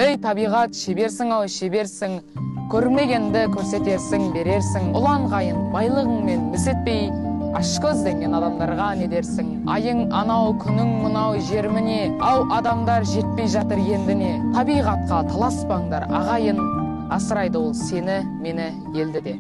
Ей табиғат, шеберсің ау, шеберсің, көрмегенді көрсетерсің, берерсің. Ұлан қайын, байлығыңмен місетпей, ашкөзденген адамдарға не дерсің? Айың анау, күнің мынау, жер міне, ау адамдар жетпей жатыр ендіне. Табиғатқа таласпаңдар, ағайын, асырайды ол сені, мені, елді де.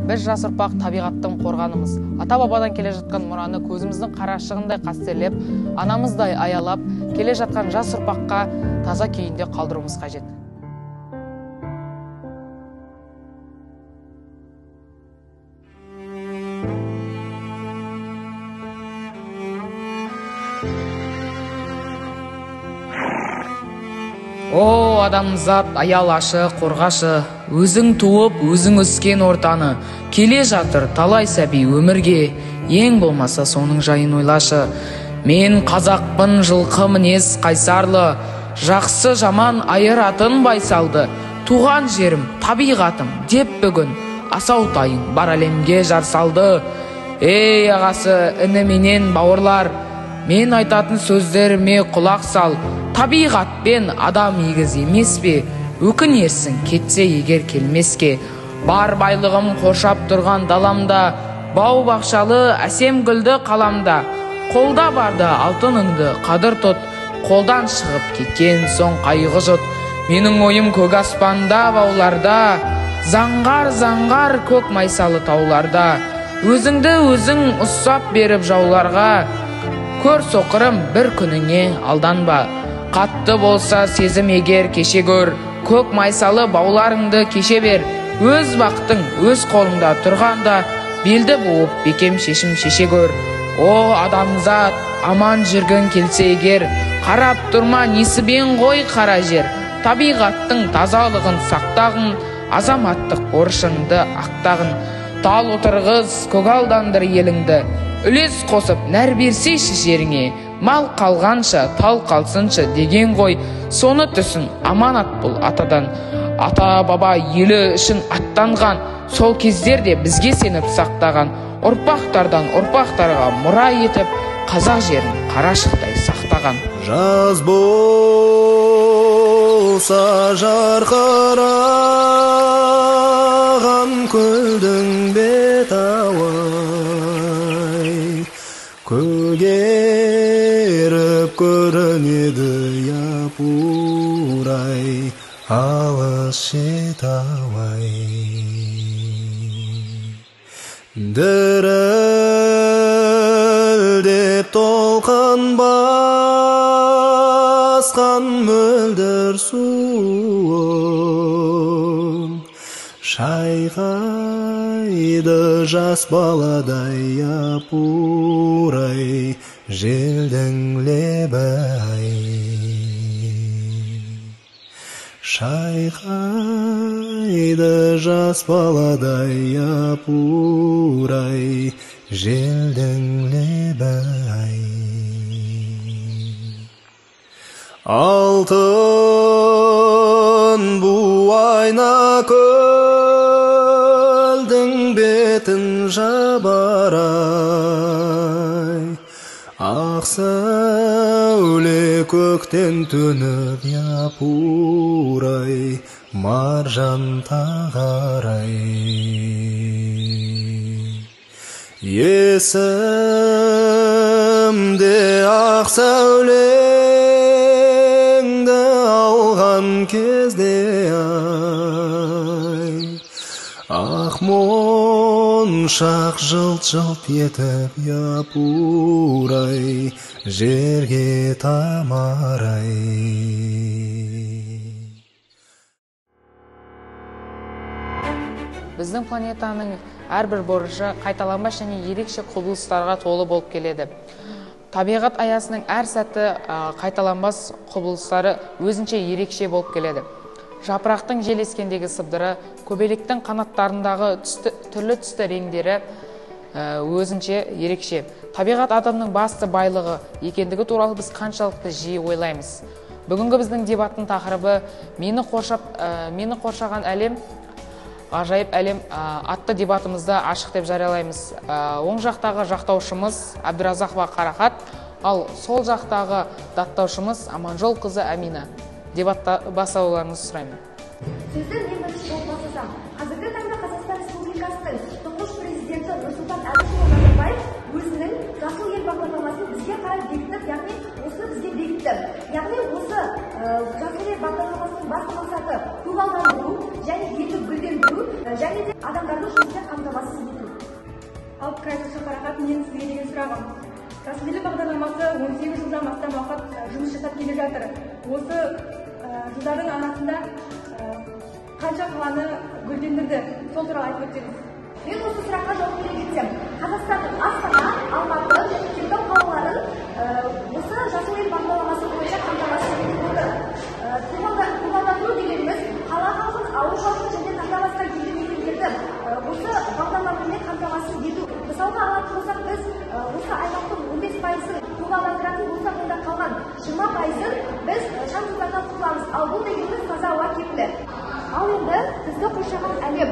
Біз жас ұрпақ табиғаттың қорғанымыз. Ата-бабадан келе жатқан мұраны көзіміздің қарашығындай қастерлеп, анамыздай аялап, келе жатқан жас ұрпаққа таза күйінде қалдыруымыз қажет. О, адамзат, аялашы, қорғашы, өзің туып, өзің өскен ортаны, келе жатыр талай сәби өмірге, ең болмаса соның жайын ойлашы. Мен қазақпын, жылқы мінез қайсарлы, жақсы жаман айыратын байсалды, туған жерім, табиғатым деп бүгін асаутайын бар әлемге жар салды. Ей ағасы, іні менен бауырлар, мен айтатын сөздеріме құлақ сал. Табиғат пен адам егіз емес пе? Өкінерсің кетсе егер келмеске. Бар байлығым қоршап тұрған даламда, бау бақшалы әсем гүлді қаламда. Қолда барды алтыныңды қадір тұт, қолдан шығып кеткен соң қайғы жұт. Менің ойым көк аспанда бауларда, заңғар көк майсалы тауларда. Өзіңді өзің ұстап беріп жауларға, көр соқырым бір күніңе алданба. Қатты болса сезім егер кеше көр, көк майсалы бауларыңды кеше бер. Өз бақтың өз қолыңда тұрғанда, белді буып бекем шешім шеше көр. О адамзат, аман жүргің келсе егер, қарап тұрма несібен ғой қара жер. Табиғаттың тазалығын сақтағын, азаматтық борышыңды ақтағын. Тал отырғыз, көгалдандыр еліңді, үлес қосып нәр берсейші жеріңе. Мал қалғанша тал қалсыншы деген ғой, соны түсін аманат бұл атадан. Ата баба елі үшін аттанған, сол кездерде бізге сеніп сақтаған. Ұрпақтардан ұрпақтарға мұра етіп, қазақ жерін қарашықтай сақтаған. Жаз болса жарқыраған көлдің бетауы, көгеріп көрінеді япырай, алыс шет-ай. Дірілдеп толқын басқан мөлдір суын, шайқайды жас баладай япырай, желдің лебі-ай. Шайқайды жас баладай япырай, желдің лебі-ай. Алтын буайна көлдің бетін жабарай, ақ сәуле көктен төніп япырай, маржан тағарай. Есімде ақ сәулеңді алған кезде ай, ақ моншақ жылт-жылт етіп япырай, жерге тамарай. Біздің планетаның әрбір бұрышы қайталанбас және ерекше құбылыстарға толы болып келеді. Табиғат аясының әр сәті қайталанбас құбылыстары өзінше ерекше болып келеді. Жапырақтың жел ескендегі сыбдыры, көбелектің қанаттарындағы түрлі түсті реңдері өзінше ерекше. Табиғат адамның басты байлығы екендігі туралы біз қаншалықты жиі ойлаймыз. Бүгінгі біздің дебаттың тақырыбы «Мені қоршаған әлем, ғажайып әлем» атты дебатымызды ашық деп жариялаймыз. Оң жақтағы жақтаушымыз Әбдіразақова Қарақат, Ал сол жақтағы даттаушымыз Аманжол қызы Әмина. Дебатта бастауларыңызды сұраймын. Сөзді мен бірінші болып бастасам. Қазіргі таңда Қазақстан Республикасының тұңғыш президенті Нұрсұлтан Әбішұлы Назарбаев өзінің жасыл ел бағдарламасын бізге қарай бекітіп, яғни осыны бізге бекітті. Яғни осы жасыл ел бағдарламасының басты мақсаты көгалдандыру және елді гүлдендіру және де адамдарды жұмыспен қамтамасыз ету. Ал Қайсышы Қарақат, мен сізге деген сұрағым. Жасыл ел бағдарламасы 18 жылдан астам уақыт жұмыс жасап келе жатыр. Осы жылдардың арасында қанша қаланы гүлдендірді? Сол туралы айтып өтсеңіз. Мен осы сұраққа жауап бере кетсем, Қазақстанның Астана, Алматы және Кентау қалаларын осы жасыл ел бағдарламасы бойынша қамтамасыз етіп отыр. Көгалдандыру дегеніміз қала халқын, ауыл халқын және тағы басқа елді мекендерді осы бағдарламамен қамтамасыз ету. Мысалға алатын болсақ, біз осы аймақтың 15%-ын көгалдандыратын болсақ, онда қалған 20%-ын біз шаң тозаңнан құтыламыз. Ал бұл дегеніміз таза ауа кепілі. Ал енді бізді қоршаған әлем,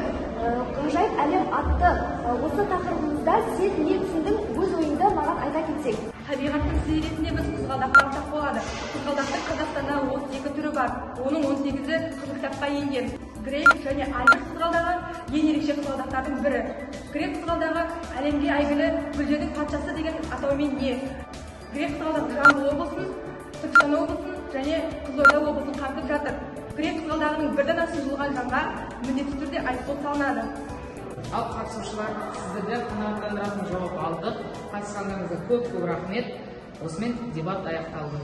ғажайып әлем атты осы тақырыбымызда сен не түсіндің, өз ойыңды маған айта кетсең. Табиғаттың сыйы ретінде біз қызғалдақты алсақ болады. Қызғалдақтың Қазақстанда 32 түрі бар. Оның 18-і қызыл кітапқа енген. Грек және альберт қызғалдағы ең ерекше қызғалдақтардың бірі. Грек қызғалдағы әлемге әйгілі гүлдердің патшасы деген атаумен ие. Грек қызғалдағы Жамбыл облысын, Түркістан облысын және Қызылорда облысын қамтып жатыр. Грек қызғалдағының бірден аса жылған жанға міндетті түрде айыппұл салынады. Ал қатысушылар, сіздерді қанағаттандыратын жауап алдық. Қатысқандарыңызға көп рахмет. Осымен дебат аяқталды.